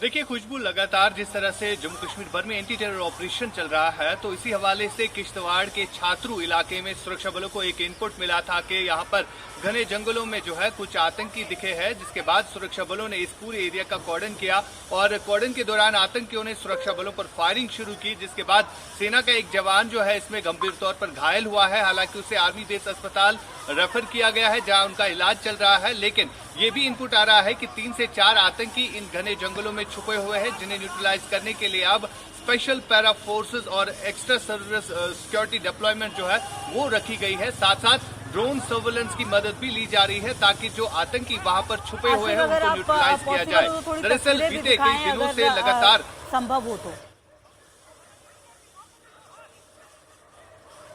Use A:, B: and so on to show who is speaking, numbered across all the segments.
A: देखिए खुशबू, लगातार जिस तरह से जम्मू कश्मीर भर में एंटी टेरर ऑपरेशन चल रहा है, तो इसी हवाले से किश्तवाड़ के छात्रू इलाके में सुरक्षा बलों को एक इनपुट मिला था कि यहां पर घने जंगलों में जो है कुछ आतंकी दिखे हैं, जिसके बाद सुरक्षा बलों ने इस पूरे एरिया का कॉर्डन किया और कॉर्डन के दौरान आतंकियों ने सुरक्षा बलों पर फायरिंग शुरू की, जिसके बाद सेना का एक जवान जो है इसमें गंभीर तौर पर घायल हुआ है। हालांकि उसे आर्मी बेस अस्पताल रेफर किया गया है, जहां उनका इलाज चल रहा है। लेकिन ये भी इनपुट आ रहा है कि 3 से 4 आतंकी इन घने जंगलों में छुपे हुए हैं, जिन्हें न्यूट्रलाइज करने के लिए अब स्पेशल पैरा फोर्सेस और एक्स्ट्रा सर्विस सिक्योरिटी डिप्लॉयमेंट जो है वो रखी गई है। साथ साथ ड्रोन सर्वेलेंस की मदद भी ली जा रही है, ताकि जो आतंकी वहां पर छुपे हुए हैं उनको न्यूट्रलाइज किया जाए। दरअसल बीते कई दिनों से लगातार
B: संभव हो तो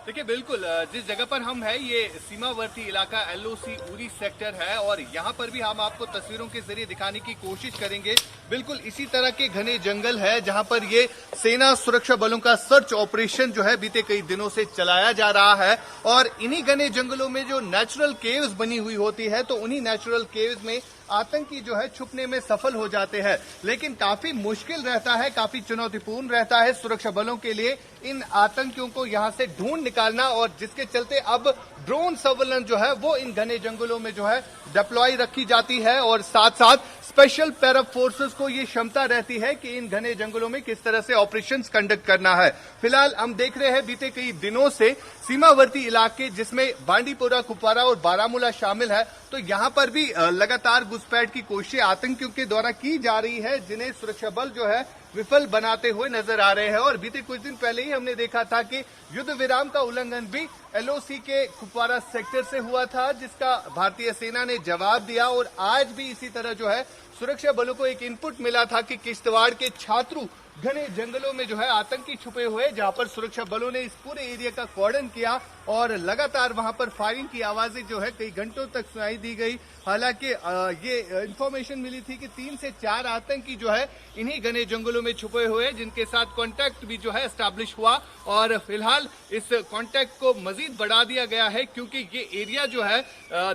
A: देखिए, बिल्कुल जिस जगह पर हम हैं ये सीमावर्ती इलाका LOC उरी सेक्टर है और यहाँ पर भी हम आपको तस्वीरों के जरिए दिखाने की कोशिश करेंगे। बिल्कुल इसी तरह के घने जंगल है जहाँ पर ये सेना सुरक्षा बलों का सर्च ऑपरेशन जो है बीते कई दिनों से चलाया जा रहा है। और इन्हीं घने जंगलों में जो नेचुरल केव्स बनी हुई होती है, तो उन्हीं नेचुरल केव्स में आतंकी जो है छुपने में सफल हो जाते हैं। लेकिन काफी मुश्किल रहता है, काफी चुनौतीपूर्ण रहता है सुरक्षा बलों के लिए इन आतंकियों को यहां से ढूंढ निकालना, और जिसके चलते अब ड्रोन सर्वेलेंस जो है वो इन घने जंगलों में जो है डिप्लॉय रखी जाती है। और साथ साथ स्पेशल पैरा फोर्सेस को ये क्षमता रहती है कि इन घने जंगलों में किस तरह से ऑपरेशंस कंडक्ट करना है। फिलहाल हम देख रहे हैं बीते कई दिनों से सीमावर्ती इलाके जिसमें बांडीपोरा, कुपवारा और बारामूला शामिल है, तो यहां पर भी लगातार घुसपैठ की कोशिशें आतंकियों के द्वारा की जा रही है, जिन्हें सुरक्षा बल जो है विफल बनाते हुए नजर आ रहे हैं। और बीते कुछ दिन पहले ही हमने देखा था कि युद्ध विराम का उल्लंघन भी LOC के कुपवारा सेक्टर से हुआ था, जिसका भारतीय सेना ने जवाब दिया। और आज भी इसी तरह जो है सुरक्षा बलों को एक इनपुट मिला था कि किश्तवाड़ के छात्रू घने जंगलों में जो है आतंकी छुपे हुए, जहां पर सुरक्षा बलों ने इस पूरे एरिया का कॉर्डन किया और लगातार वहां पर फायरिंग की आवाजें जो है कई घंटों तक सुनाई दी गई। हालांकि ये इंफॉर्मेशन मिली थी कि 3 से 4 आतंकी जो है इन्हीं घने जंगलों में छुपे हुए, जिनके साथ कांटेक्ट भी जो है एस्टैब्लिश हुआ। और फिलहाल इस कांटेक्ट को मजीद बढ़ा दिया गया है, क्योंकि ये एरिया जो है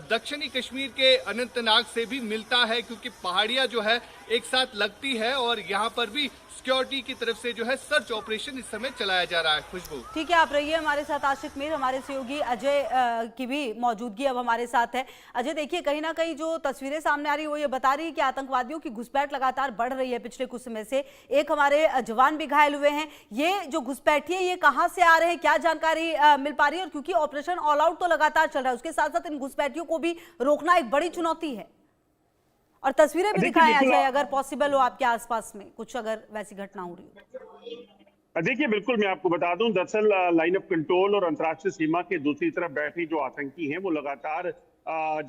A: दक्षिणी कश्मीर के अनंतनाग से भी मिलता है, क्योंकि पहाड़ियां जो है एक साथ लगती है और यहाँ पर भी सिक्योरिटी की तरफ से जो है सर्च ऑपरेशन इस समय चलाया जा रहा है। खुशबू,
B: ठीक है, आप रहिए हमारे साथ। आशिक मीर, हमारे सहयोगी अजय की भी मौजूदगी अब हमारे साथ है। अजय, देखिए कहीं ना कहीं जो तस्वीरें सामने आ रही है वो ये बता रही है कि आतंकवादियों की घुसपैठ लगातार बढ़ रही है पिछले कुछ समय से। एक हमारे जवान भी घायल हुए हैं। ये जो घुसपैठी है ये कहाँ से आ रहे हैं, क्या जानकारी मिल पा रही है? और क्योंकि ऑपरेशन ऑल आउट तो लगातार चल रहा है, उसके साथ साथ इन घुसपैठियों को भी रोकना एक बड़ी चुनौती है। और तस्वीरें भी दिखाएं अजय, अगर पॉसिबल हो आपके आसपास में कुछ अगर वैसी घटना हो रही हो।
C: देखिए बिल्कुल, मैं आपको बता दूं, दरअसल लाइन ऑफ कंट्रोल और अंतर्राष्ट्रीय सीमा के दूसरी तरफ बैठे जो आतंकी हैं वो लगातार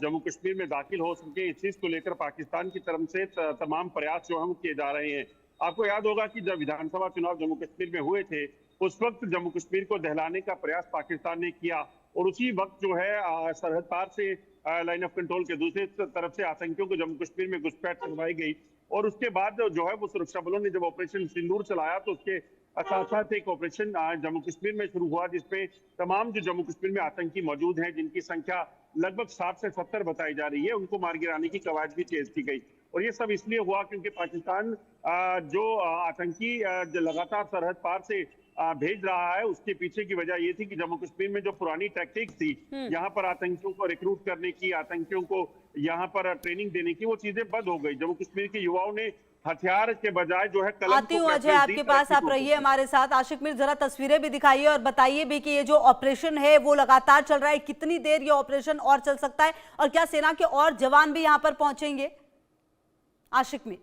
C: जम्मू कश्मीर में दाखिल हो सके, इस चीज को लेकर पाकिस्तान की तरफ से तमाम प्रयास जो है वो किए जा रहे हैं। आपको याद होगा कि जब विधानसभा चुनाव जम्मू कश्मीर में हुए थे, उस वक्त जम्मू कश्मीर को दहलाने का प्रयास पाकिस्तान ने किया और उसी वक्त जो है सरहद पार से लाइन ऑफ कंट्रोल के दूसरी तरफ से आतंकियों को जम्मू कश्मीर में घुसपैठ करवाई गई। और उसके बाद जो है वो सुरक्षा बलों ने जब ऑपरेशन सिंदूर चलाया तो उसके साथ साथ एक ऑपरेशन जम्मू कश्मीर में शुरू हुआ, जिसमें तमाम जो जम्मू कश्मीर में आतंकी मौजूद हैं, जिनकी संख्या लगभग 60 से 70 बताई जा रही है, उनको मार गिराने की कवायद भी तेज की गई। और ये सब इसलिए हुआ क्योंकि पाकिस्तान जो आतंकी लगातार सरहद पार से भेज रहा है, उसके पीछे की वजह ये थी कि जम्मू कश्मीर में जो पुरानी टैक्टिक्स थी यहाँ पर आतंकियों को रिक्रूट करने की, आतंकियों को यहाँ पर ट्रेनिंग देने की, वो चीजें बंद हो गई। जम्मू कश्मीर के युवाओं ने हथियार के बजाय जो है कलम
B: आती हूँ अजय आपके पास, आप रहिए हमारे साथ। आशिक मीर, जरा तस्वीरें भी दिखाइए और बताइए भी कि ये जो ऑपरेशन है वो लगातार चल रहा है, कितनी देर ये ऑपरेशन और चल सकता है और क्या सेना के और जवान भी यहाँ पर पहुंचेंगे? आशिक मीर,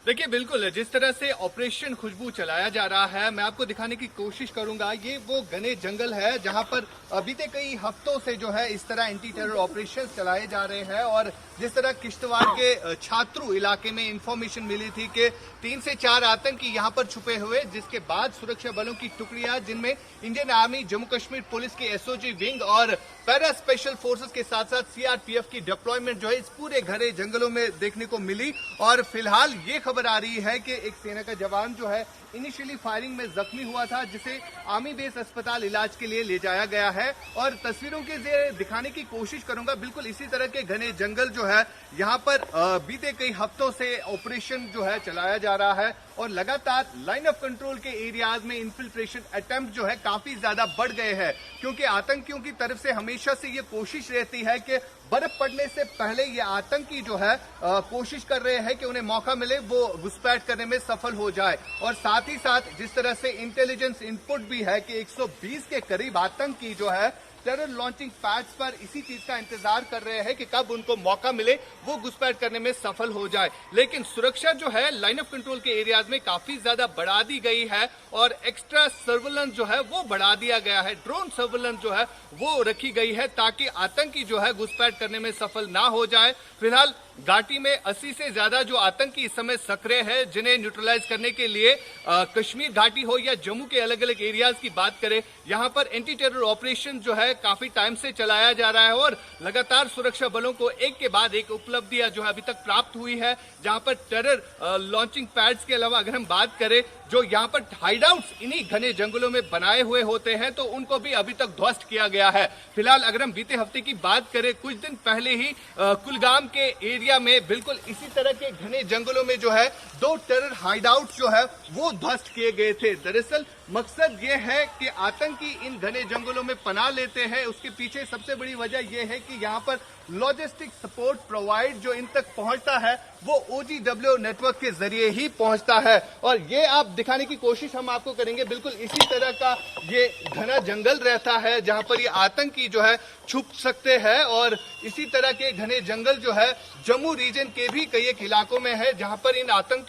A: देखिए बिल्कुल जिस तरह से ऑपरेशन खुशबू चलाया जा रहा है, मैं आपको दिखाने की कोशिश करूंगा। ये वो घने जंगल है जहां पर बीते कई हफ्तों से जो है इस तरह एंटी टेरर ऑपरेशन चलाए जा रहे हैं। और जिस तरह किश्तवाड़ के छात्रू इलाके में इंफॉर्मेशन मिली थी कि 3 से 4 आतंकी यहां पर छुपे हुए, जिसके बाद सुरक्षा बलों की टुकड़ियां जिनमें Indian army, Jammu Kashmir police की SOG विंग और पैरा स्पेशल फोर्सेस के साथ साथ सीआरपीएफ की डिप्लॉयमेंट जो है इस पूरे घने जंगलों में देखने को मिली। और फिलहाल ये खबर आ रही है कि एक सेना का जवान जो है इनिशियली फायरिंग में जख्मी हुआ था, जिसे आर्मी बेस अस्पताल इलाज के लिए ले जाया गया है। और तस्वीरों के जरिए दिखाने की कोशिश करूंगा, बिल्कुल इसी तरह के घने जंगल जो है यहाँ पर बीते कई हफ्तों से ऑपरेशन जो है चलाया जा रहा है और लगातार लाइन ऑफ कंट्रोल के एरियाज में इन्फिल्ट्रेशन अटेम्प्ट जो है काफी ज्यादा बढ़ गए हैं, क्योंकि आतंकियों की तरफ से हमेशा से ये कोशिश रहती है कि बर्फ पड़ने से पहले ये आतंकी जो है कोशिश कर रहे हैं कि उन्हें मौका मिले वो घुसपैठ करने में सफल हो जाए। और साथ ही साथ जिस तरह से इंटेलिजेंस इनपुट भी है कि 120 के करीब आतंकी जो है टेरर लॉन्चिंग पैड्स पर इसी चीज का इंतजार कर रहे हैं कि कब उनको मौका मिले वो घुसपैठ करने में सफल हो जाए। लेकिन सुरक्षा जो है लाइन ऑफ कंट्रोल के एरियाज में काफी ज्यादा बढ़ा दी गई है और एक्स्ट्रा सर्विलेंस जो है वो बढ़ा दिया गया है, ड्रोन सर्विलेंस जो है वो रखी गई है ताकि आतंकी जो है घुसपैठ करने में सफल ना हो जाए। फिलहाल घाटी में 80 से ज्यादा जो आतंकी इस समय सक्रिय है, जिन्हें न्यूट्रलाइज करने के लिए कश्मीर घाटी हो या जम्मू के अलग अलग एरियाज की बात करें, यहां पर एंटी टेरर ऑपरेशन जो है काफी टाइम से चलाया जा रहा है और लगातार सुरक्षा बलों को एक के बाद एक उपलब्धियां जो है अभी तक प्राप्त हुई है। जहां पर टेरर लॉन्चिंग पैड्स के अलावा अगर हम बात करें, जो यहाँ पर हाइडआउट्स इन्हीं घने जंगलों में बनाए हुए होते हैं तो उनको भी अभी तक ध्वस्त किया गया है। फिलहाल अगर हम बीते हफ्ते की बात करें, कुछ दिन पहले ही कुलगाम के एरिया में बिल्कुल इसी तरह के घने जंगलों में जो है 2 टेरर हाइडआउट्स जो है वो ध्वस्त किए गए थे। दरअसल मकसद ये है कि आतंकी इन घने जंगलों में पनाह लेते हैं, उसके पीछे सबसे बड़ी वजह यह है कि यहाँ पर लॉजिस्टिक सपोर्ट प्रोवाइड जो इन तक पहुंचता है वो OGW नेटवर्क के जरिए ही पहुंचता है। और ये आप दिखाने की कोशिश हम आपको करेंगे, बिल्कुल इसी तरह का ये घना जंगल रहता है जहां पर ये आतंकी जो है छुप सकते हैं। और इसी तरह के घने जंगल जो है जम्मू रीजन के भी कई एक इलाकों में है जहां पर इन आतंकियों